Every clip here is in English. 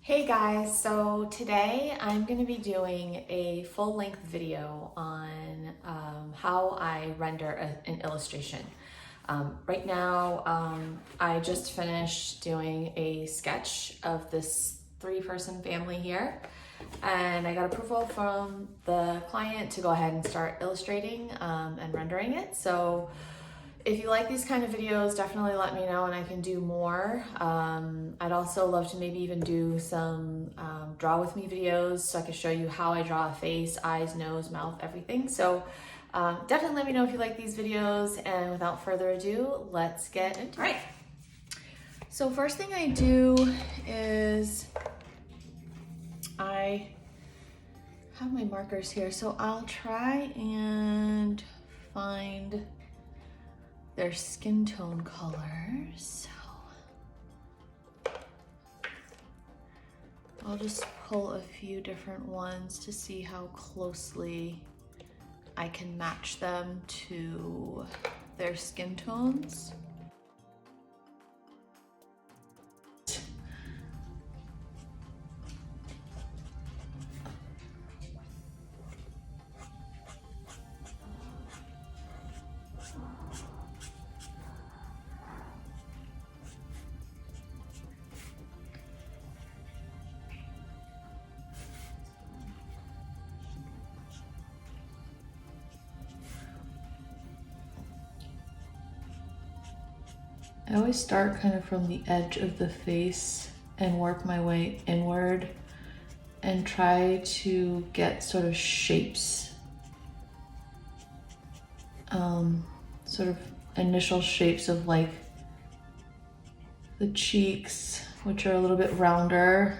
Hey guys, so today I'm going to be doing a full-length video on how I render an illustration. Right now, I just finished doing a sketch of this three-person family here, and I got approval from the client to go ahead and start illustrating and rendering it. So if you like these kind of videos, definitely let me know and I can do more. I'd also love to maybe even do some draw with me videos so I can show you how I draw a face, eyes, nose, mouth, everything. So definitely let me know if you like these videos, and without further ado, let's get into it. So first thing I do is I have my markers here. So I'll try and find their skin tone colors. So I'll just pull a few different ones to see how closely I can match them to their skin tones. I always start kind of from the edge of the face and work my way inward and try to get sort of shapes, sort of initial shapes of like the cheeks, which are a little bit rounder,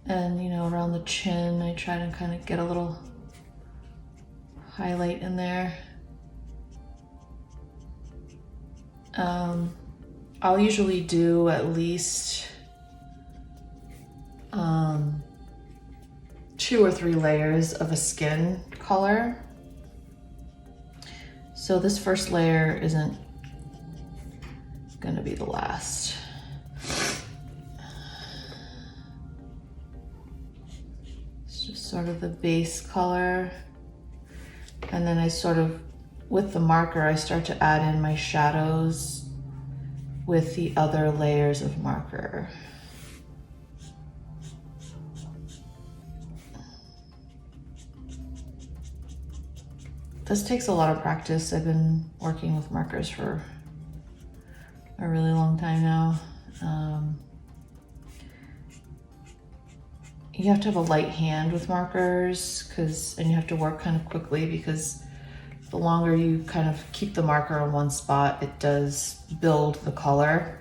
and around the chin I try to kind of get a little highlight in there. I'll usually do at least 2 or 3 layers of a skin color. So this first layer isn't gonna be the last. It's just sort of the base color. And then I sort of, with the marker, I start to add in my shadows with the other layers of marker. This takes a lot of practice. I've been working with markers for a really long time now. You have to have a light hand with markers and you have to work kind of quickly, because the longer you kind of keep the marker on one spot, it does build the color.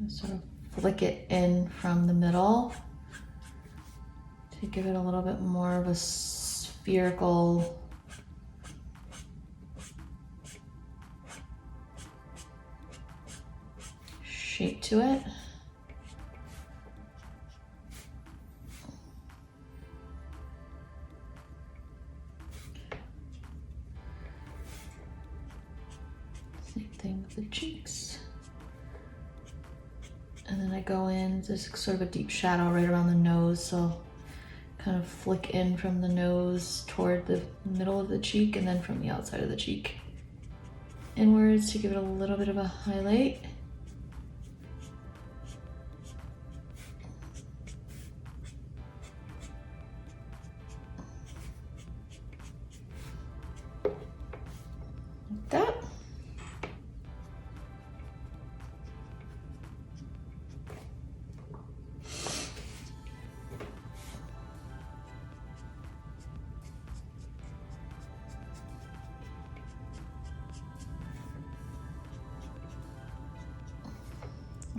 Sort of flick it in from the middle to give it a little bit more of a spherical shape to it. Same thing with the cheeks. And then I go in, there's sort of a deep shadow right around the nose, so kind of flick in from the nose toward the middle of the cheek, and then from the outside of the cheek inwards to give it a little bit of a highlight. Like that.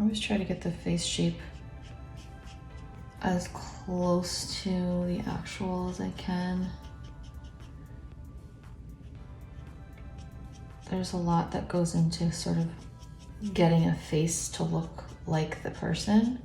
always try to get the face shape as close to the actual as I can. There's a lot that goes into sort of getting a face to look like the person.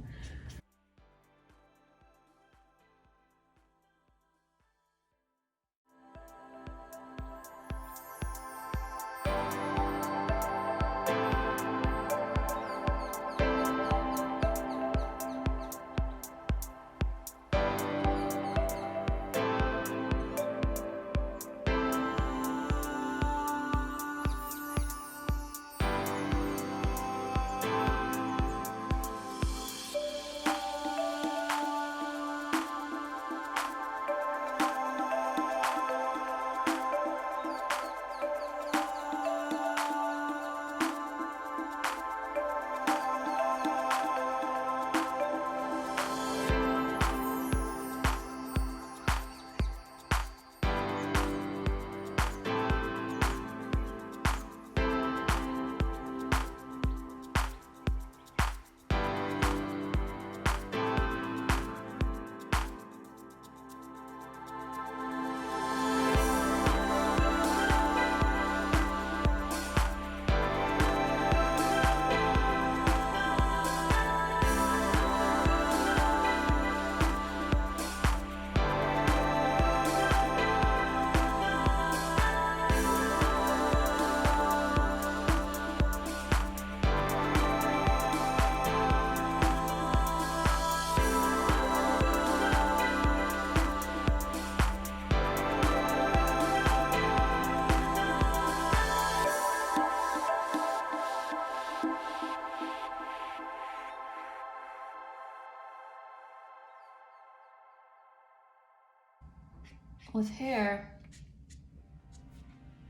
With hair,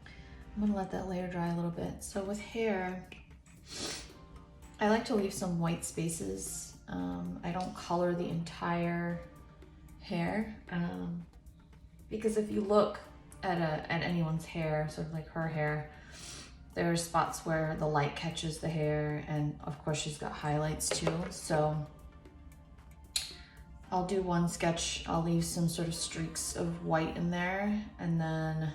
I'm gonna let that layer dry a little bit. So with hair, I like to leave some white spaces. I don't color the entire hair because if you look at anyone's hair, sort of like her hair, there are spots where the light catches the hair, and of course she's got highlights too. So I'll do one sketch, I'll leave some sort of streaks of white in there, and then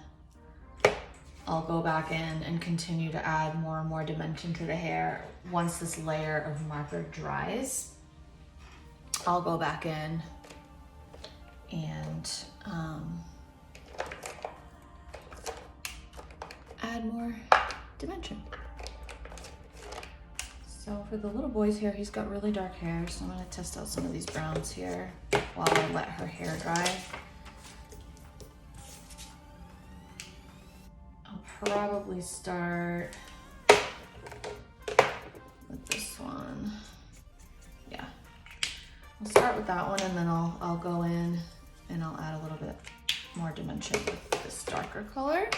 I'll go back in and continue to add more and more dimension to the hair. Once this layer of marker dries, I'll go back in and add more dimension. So for the little boy's hair, he's got really dark hair, so I'm gonna test out some of these browns here while I let her hair dry. I'll probably start with this one. Yeah, I'll start with that one, and then I'll go in and I'll add a little bit more dimension with this darker color.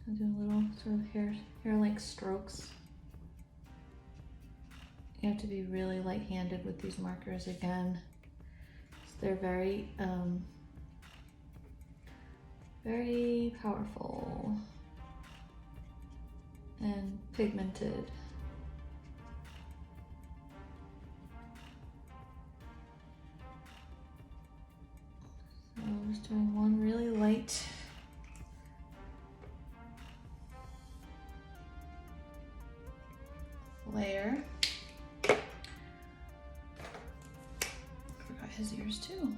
I'll do a little sort of hair-like strokes. You have to be really light-handed with these markers again. So they're very, very powerful and pigmented. So I'm just doing one really light layer. Forgot his ears too.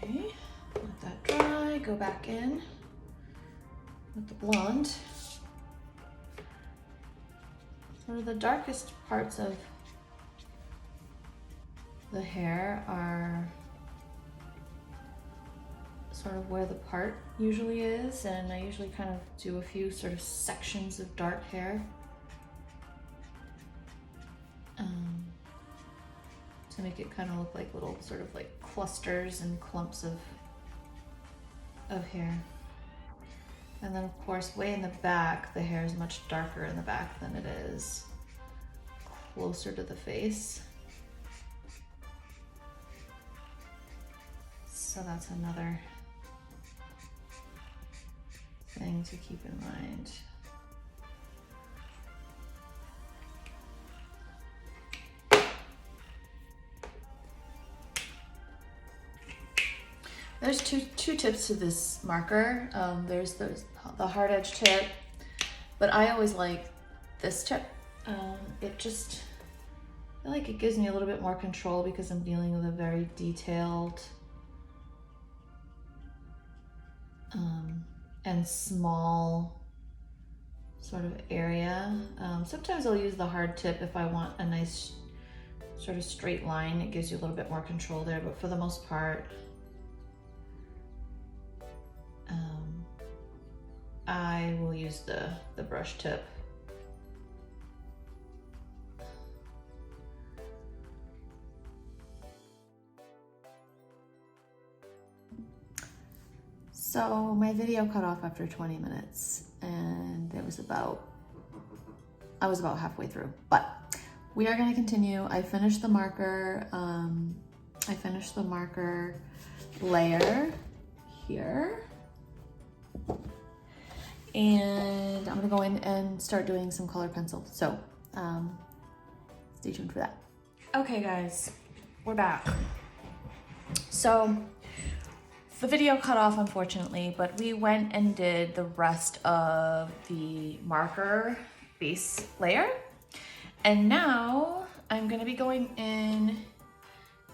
Okay, let that dry, go back in with the blonde. Sort of the darkest parts of the hair are sort of where the part usually is, and I usually kind of do a few sort of sections of dark hair. to make it kind of look like little sort of like clusters and clumps of hair. And then of course, way in the back, the hair is much darker in the back than it is closer to the face. So that's another thing to keep in mind. There's two tips to this marker. There's the hard edge tip, but I always like this tip. It just, I feel like it gives me a little bit more control because I'm dealing with a very detailed and small sort of area. Sometimes I'll use the hard tip if I want a nice sort of straight line. It gives you a little bit more control there, but for the most part, I will use the brush tip. So my video cut off after 20 minutes and I was about halfway through, but we are going to continue. I finished the marker. I finished the marker layer here. And I'm gonna go in and start doing some colored pencil. So stay tuned for that. Okay guys, we're back. So the video cut off unfortunately, but we went and did the rest of the marker base layer. And now I'm gonna be going in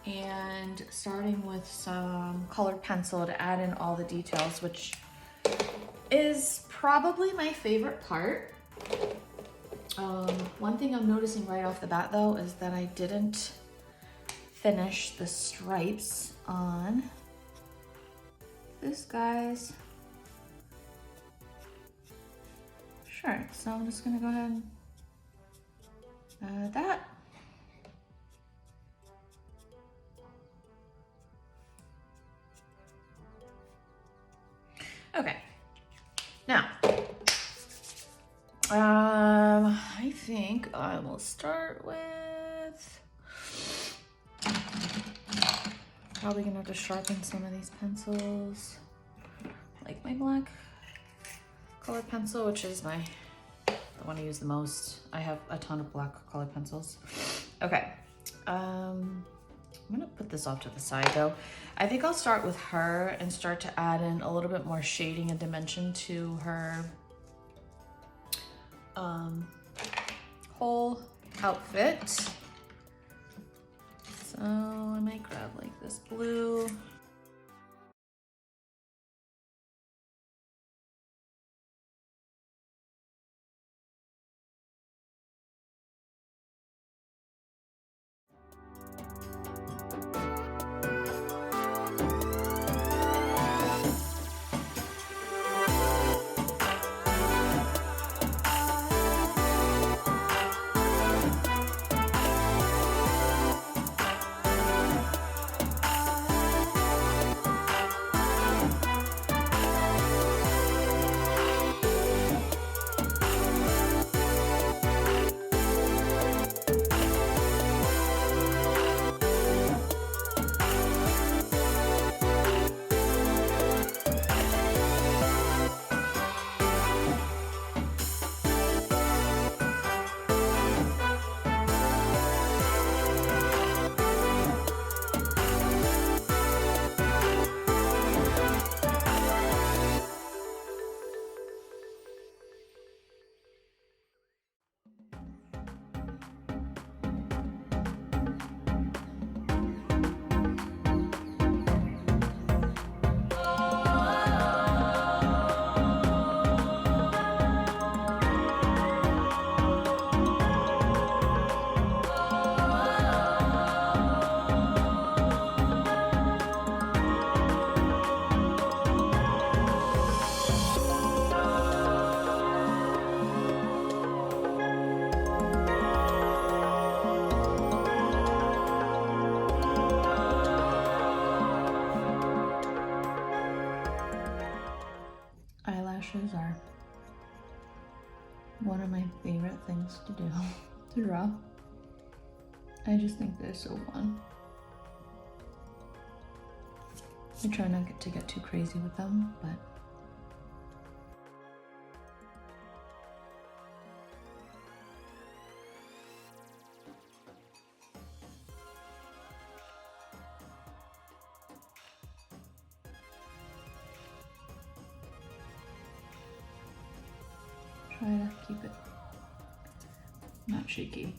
and starting with some colored pencil to add in all the details, which is probably my favorite part. One thing I'm noticing right off the bat though is that I didn't finish the stripes on this, guys. Sure, so I'm just gonna go ahead and add that. Okay. Now, I think I will start with, probably gonna have to sharpen some of these pencils, like my black colored pencil, which is the one I use the most. I have a ton of black colored pencils. Okay, I'm gonna put this off to the side though. I think I'll start with her and start to add in a little bit more shading and dimension to her whole outfit. So I might grab like this blue. eyelashes are one of my favorite things to do, to draw. I just think they're so fun. I try not to get too crazy with them, but try to keep it not shaky.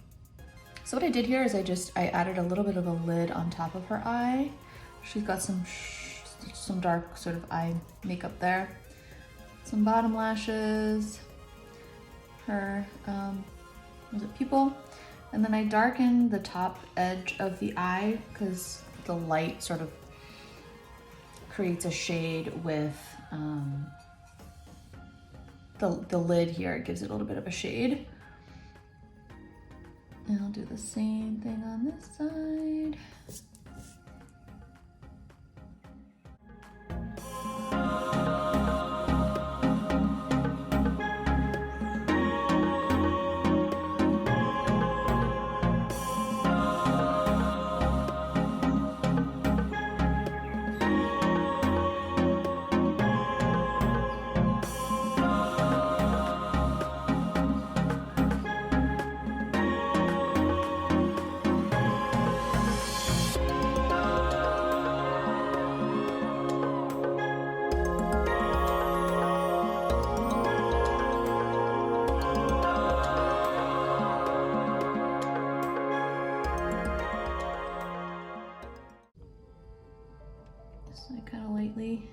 So what I did here is I added a little bit of a lid on top of her eye. She's got some dark sort of eye makeup there. Some bottom lashes, her pupil, and then I darkened the top edge of the eye because the light sort of creates a shade with the lid here. It gives it a little bit of a shade. And I'll do the same thing on this side. So I kind of lightly,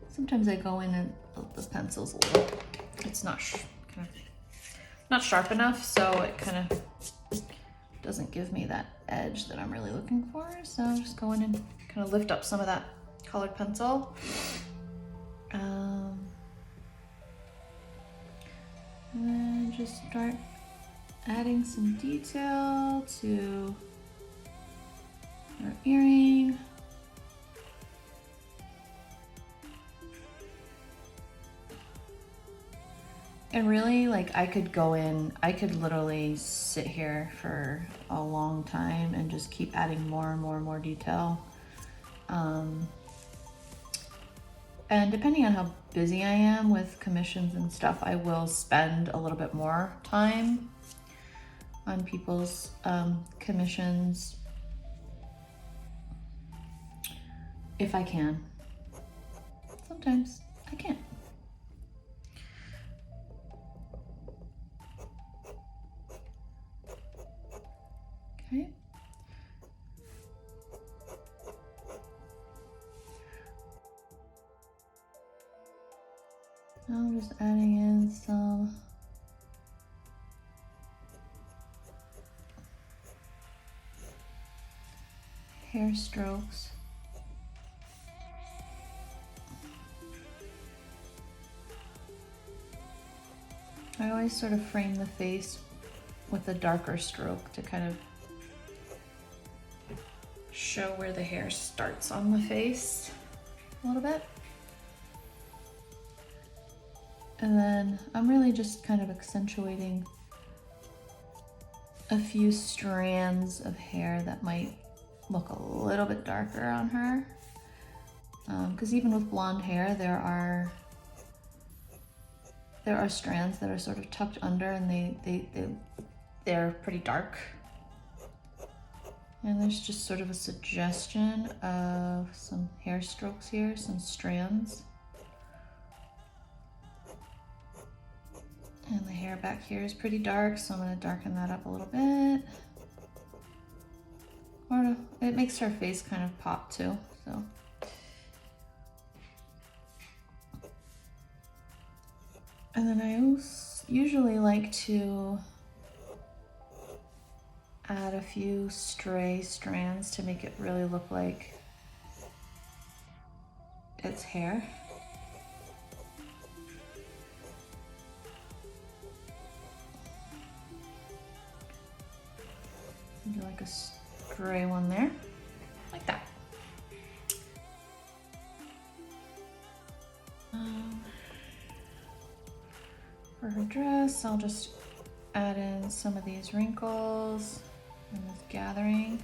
sometimes I go in and the pencil's a little, it's not not sharp enough, so it kind of doesn't give me that edge that I'm really looking for. So I'll just go in and kind of lift up some of that colored pencil. And then just start adding some detail to our earring. And really, like, I could literally sit here for a long time and just keep adding more and more and more detail. And depending on how busy I am with commissions and stuff, I will spend a little bit more time on people's commissions if I can. Sometimes I can't. Okay. Now I'm just adding in some hair strokes. I always sort of frame the face with a darker stroke to kind of show where the hair starts on the face a little bit. And then I'm really just kind of accentuating a few strands of hair that might look a little bit darker on her. Because even with blonde hair, there are strands that are sort of tucked under and they're pretty dark. And there's just sort of a suggestion of some hair strokes here, some strands. And the hair back here is pretty dark, so I'm going to darken that up a little bit. Or it makes her face kind of pop too, so. And then I usually like to add a few stray strands to make it really look like it's hair. Do like a stray one there, like that. dress, I'll just add in some of these wrinkles and this gathering.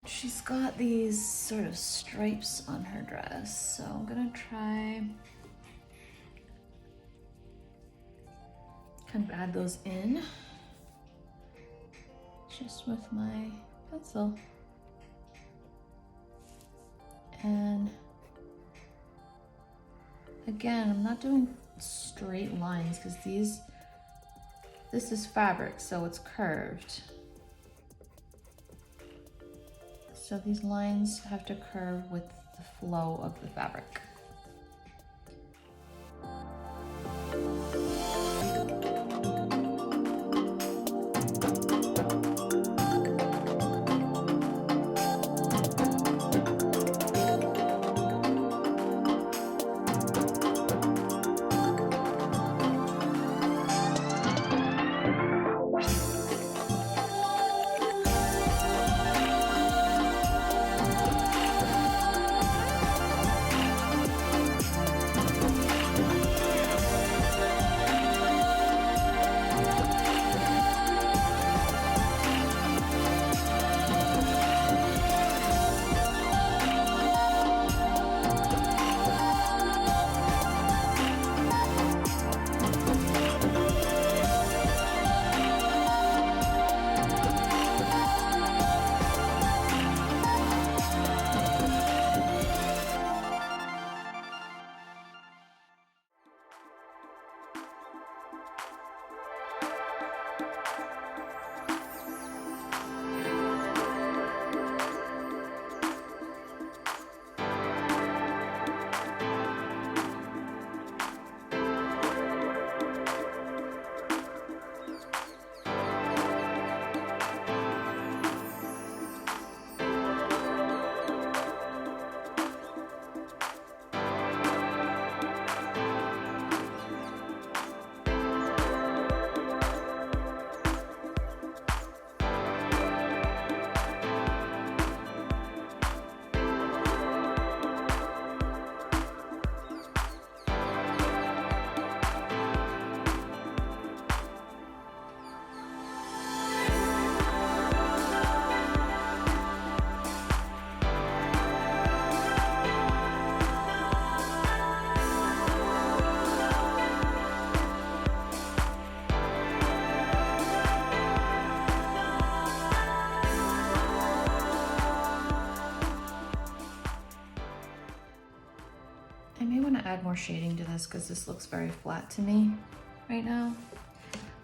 She's got these sort of stripes on her dress, so I'm gonna try kind of add those in just with my pencil. And again, I'm not doing straight lines because this is fabric, so it's curved. So these lines have to curve with the flow of the fabric. I may want to add more shading to this because this looks very flat to me right now.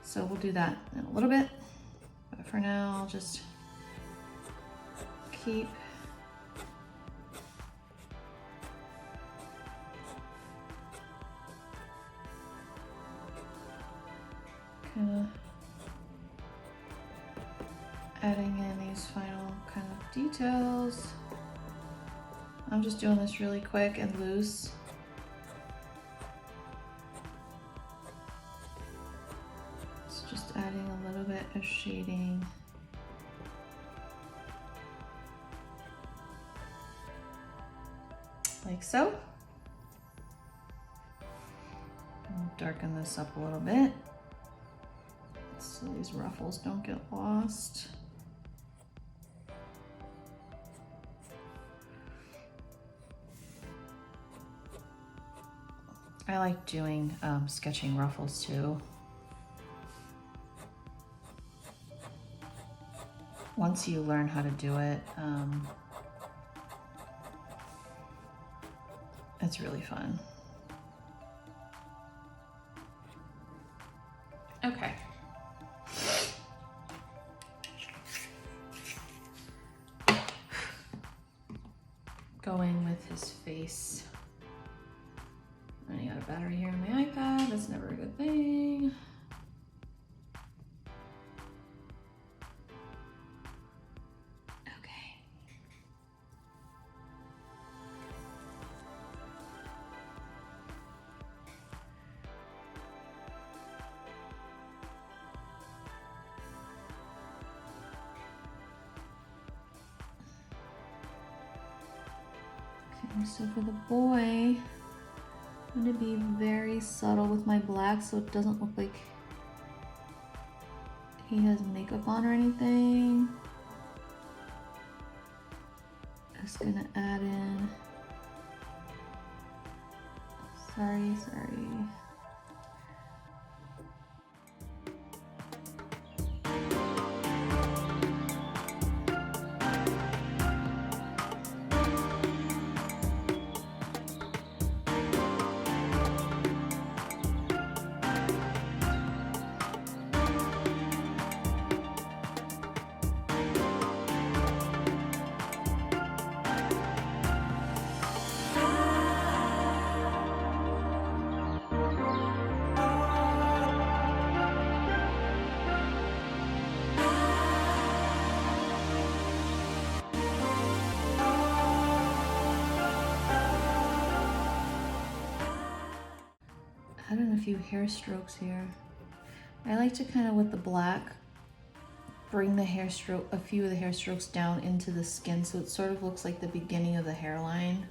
So we'll do that in a little bit. But for now, I'll just keep kind of adding in these final kind of details. I'm just doing this really quick and loose. It's just adding a little bit of shading. Like so. I'll darken this up a little bit so these ruffles don't get lost. I like doing sketching ruffles too. once you learn how to do it, it's really fun. Okay. Going with his face. Running out of battery here on my iPad. That's never a good thing. Okay. Okay, so for the boy, I'm going to be very subtle with my black so it doesn't look like he has makeup on or anything. Just going to add in, sorry. Add in a few hair strokes here. I like to kind of, with the black, bring the hair stroke, a few of the hair strokes down into the skin so it sort of looks like the beginning of the hairline.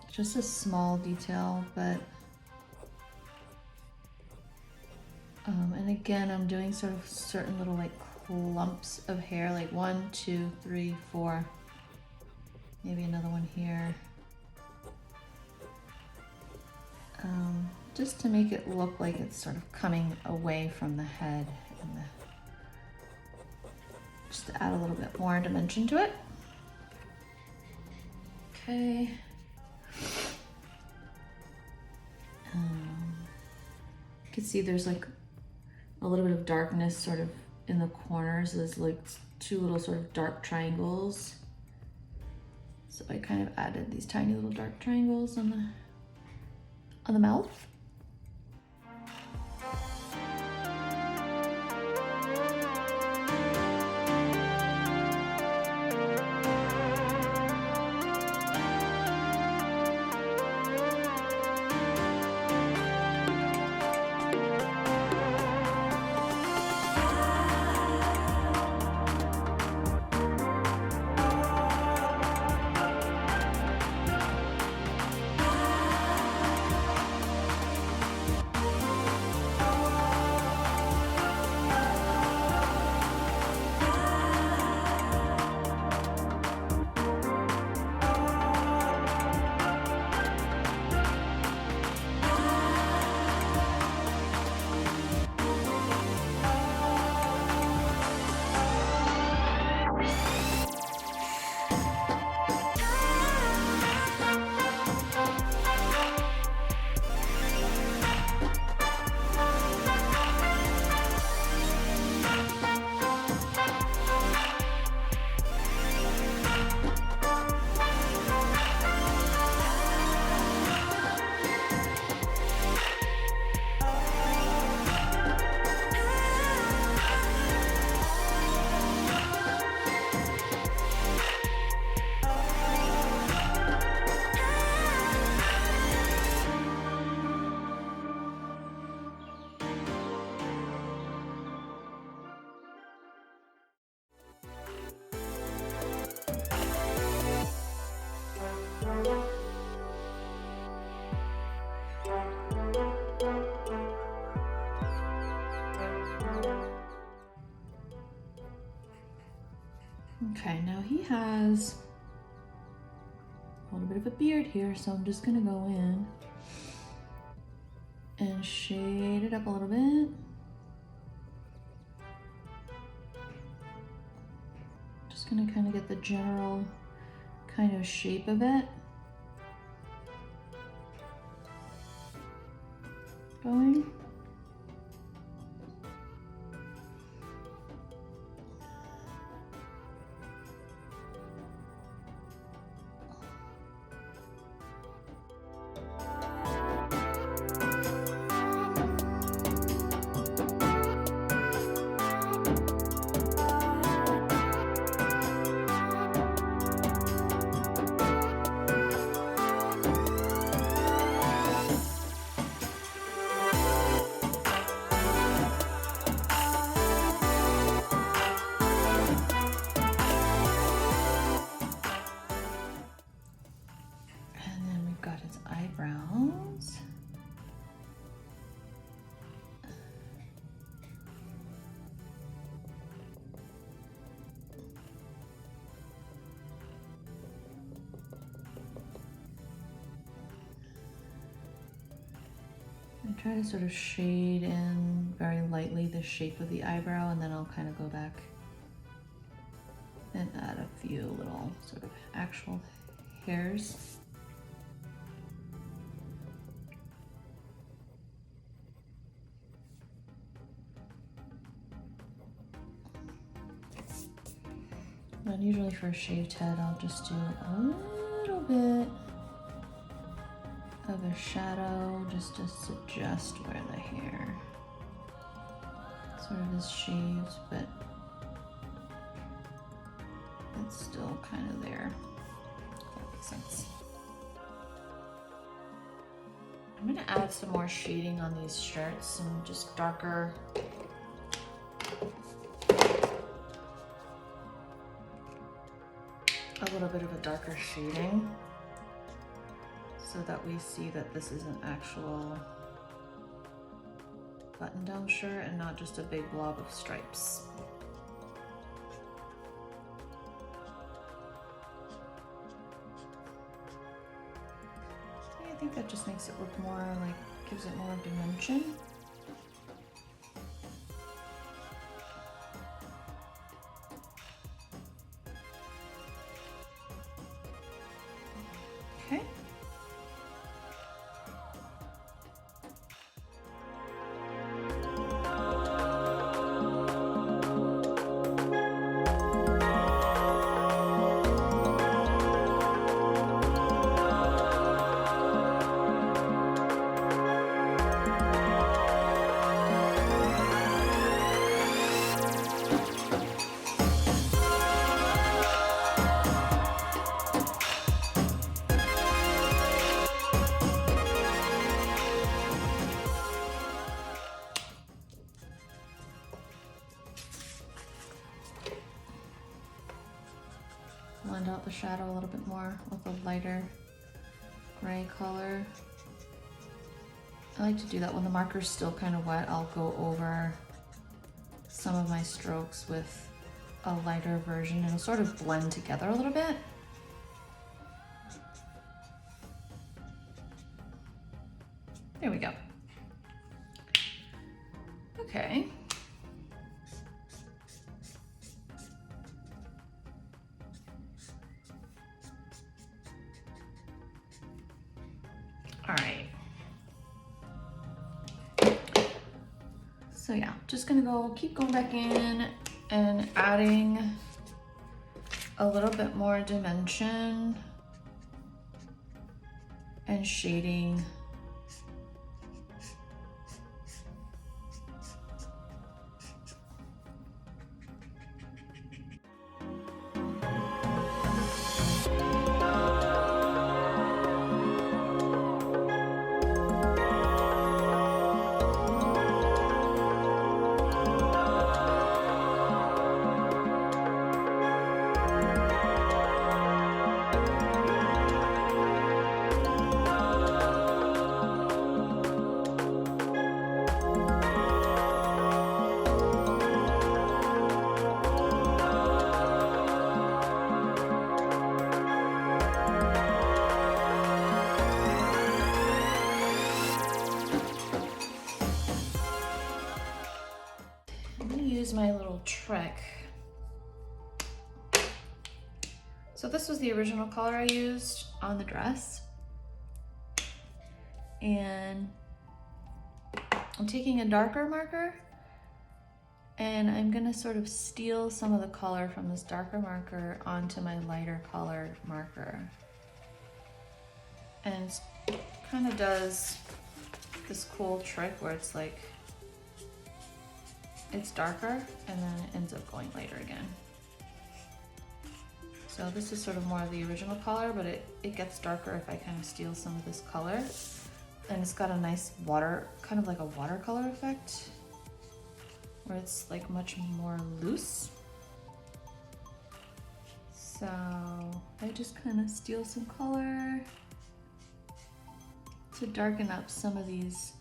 Just a small detail, but and again, I'm doing sort of certain little like clumps of hair, like 1, 2, 3, 4, maybe another one here. Just to make it look like it's sort of coming away from the head, and just to add a little bit more dimension to it. Okay. You can see there's like a little bit of darkness sort of in the corners. There's like 2 little sort of dark triangles. So I kind of added these tiny little dark triangles on the mouth. Okay, now he has a little bit of a beard here, so I'm just gonna go in and shade it up a little bit. Just gonna kind of get the general kind of shape of it going. Eyebrows. I try to sort of shade in very lightly the shape of the eyebrow, and then I'll kind of go back and add a few little sort of actual hairs. And usually for a shaved head, I'll just do a little bit of a shadow just to suggest where the hair sort of is shaved, but it's still kind of there, if that makes sense. I'm gonna add some more shading on these shirts, some just darker a little bit of a darker shading so that we see that this is an actual button-down shirt and not just a big blob of stripes. I think that just makes it look more like, gives it more dimension. Okay. Blend out the shadow a little bit more with a lighter gray color. I like to do that when the marker's still kind of wet. I'll go over some of my strokes with a lighter version. It'll sort of blend together a little bit. There we go. Okay. All right. So yeah, just gonna keep going back in and adding a little bit more dimension and shading. So this was the original color I used on the dress. And I'm taking a darker marker and I'm gonna sort of steal some of the color from this darker marker onto my lighter color marker. And it kind of does this cool trick where it's like, it's darker and then it ends up going lighter again. So this is sort of more of the original color, but it gets darker if I kind of steal some of this color. And it's got a nice water, kind of like a watercolor effect, where it's like much more loose. So I just kind of steal some color to darken up some of these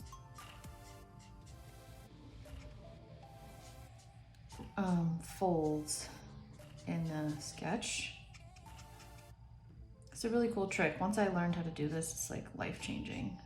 folds in the sketch. It's a really cool trick. Once I learned how to do this, it's like life-changing.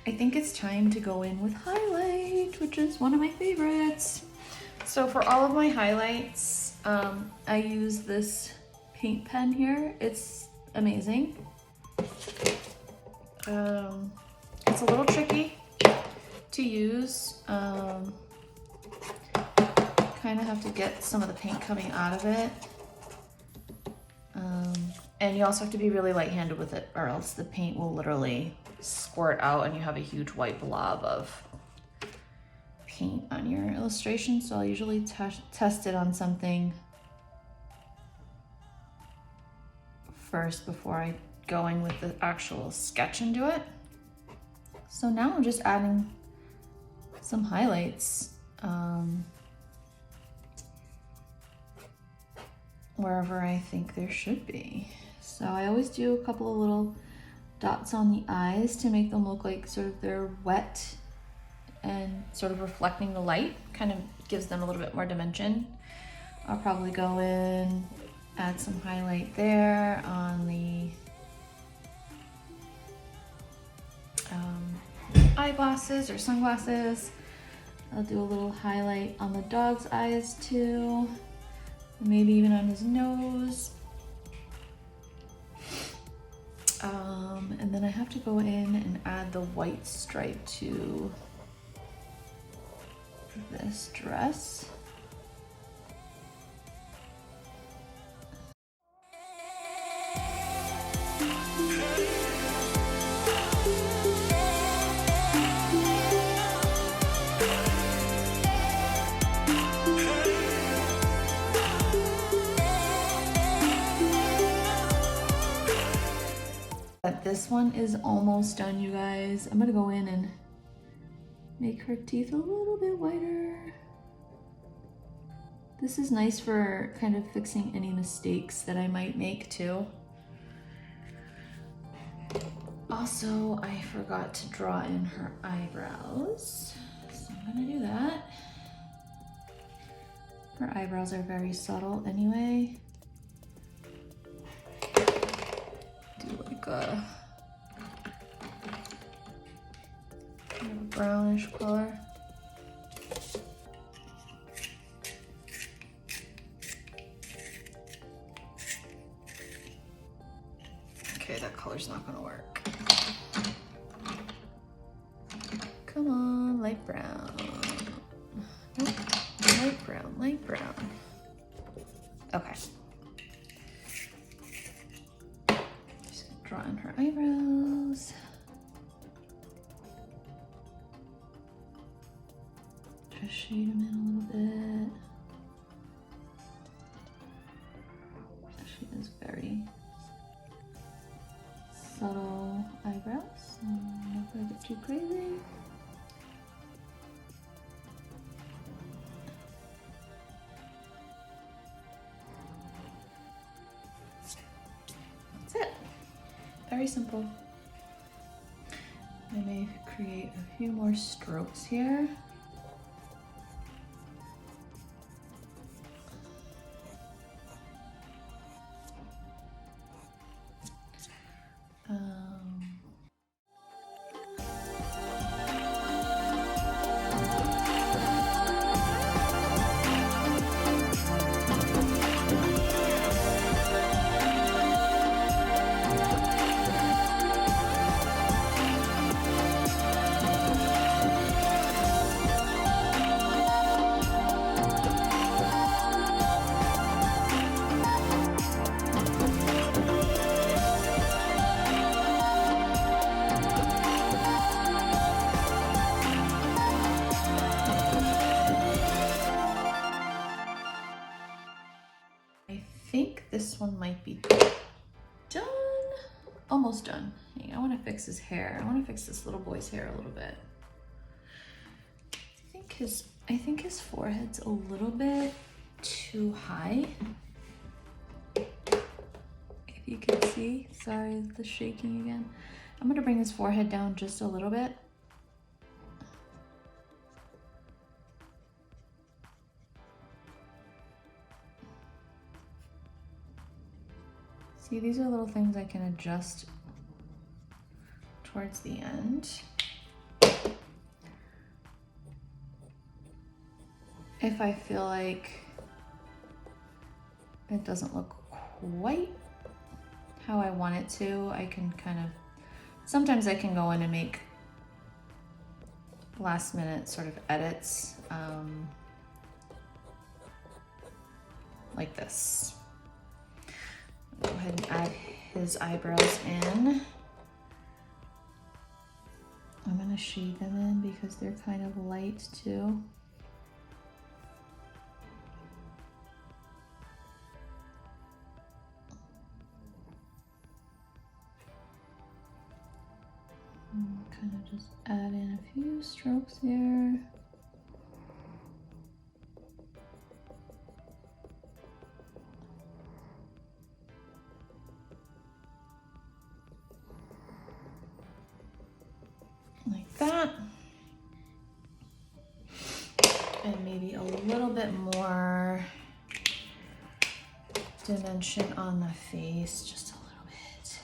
I think it's time to go in with highlight, which is one of my favorites. So for all of my highlights, I use this paint pen here. It's amazing. It's a little tricky to use. Kind of have to get some of the paint coming out of it. And you also have to be really light-handed with it, or else the paint will literally squirt out and you have a huge white blob of paint on your illustration. So I'll usually test it on something first before I go in with the actual sketch and do it. So now I'm just adding some highlights wherever I think there should be. So I always do a couple of little dots on the eyes to make them look like sort of they're wet and sort of reflecting the light. Kind of gives them a little bit more dimension. I'll probably go in, add some highlight there on the eyeglasses or sunglasses. I'll do a little highlight on the dog's eyes too, maybe even on his nose. And then I have to go in and add the white stripe to this dress. But this one is almost done, you guys. I'm gonna go in and make her teeth a little bit whiter. This is nice for kind of fixing any mistakes that I might make too. Also, I forgot to draw in her eyebrows, so I'm gonna do that. Her eyebrows are very subtle anyway. Do like a kind of a brownish color. Okay, that color's not gonna work. Come on, light brown. Nope. Light brown, light brown. Okay. Just gonna draw in her eyebrows. Just shade them in a little bit. She has very subtle eyebrows, so I'm not gonna get too crazy. That's it. Very simple. I may create a few more strokes here. I think this one might be done. Almost done. I want to fix his hair. I want to fix this little boy's hair a little bit. I think his forehead's a little bit too high. If you can see, sorry, the shaking again. I'm gonna bring his forehead down just a little bit. See, these are little things I can adjust towards the end. If I feel like it doesn't look quite how I want it to, I can kind of, sometimes I can go in and make last minute sort of edits, like this. Go ahead and add his eyebrows in. I'm gonna shade them in because they're kind of light too. Kind of just add in a few strokes here. Like that. And maybe a little bit more dimension on the face, just a little bit.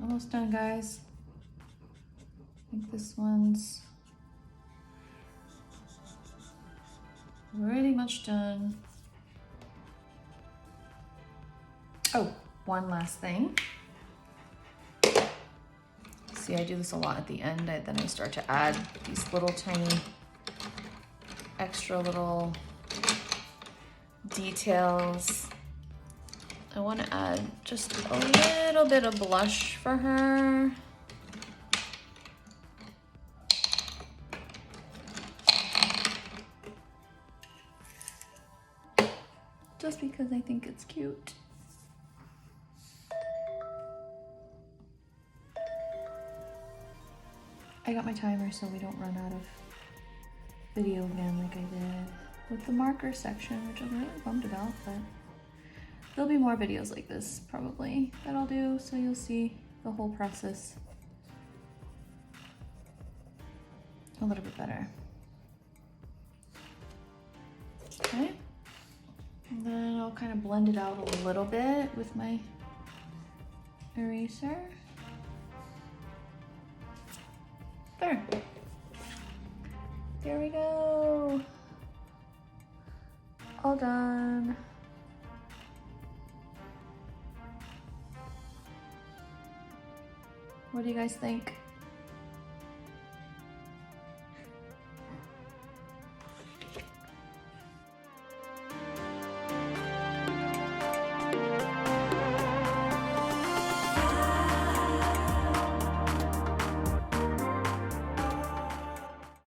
Almost done, guys. I think this one's pretty much done. Oh, one last thing. See, I do this a lot at the end. Then I start to add these little tiny extra little details. I want to add just a little bit of blush for her. Just because I think it's cute. I got my timer so we don't run out of video again like I did with the marker section, which I'm really bummed about, but there'll be more videos like this probably that I'll do, so you'll see the whole process a little bit better. Okay, and then I'll kind of blend it out a little bit with my eraser. There. There we go. All done. What do you guys think?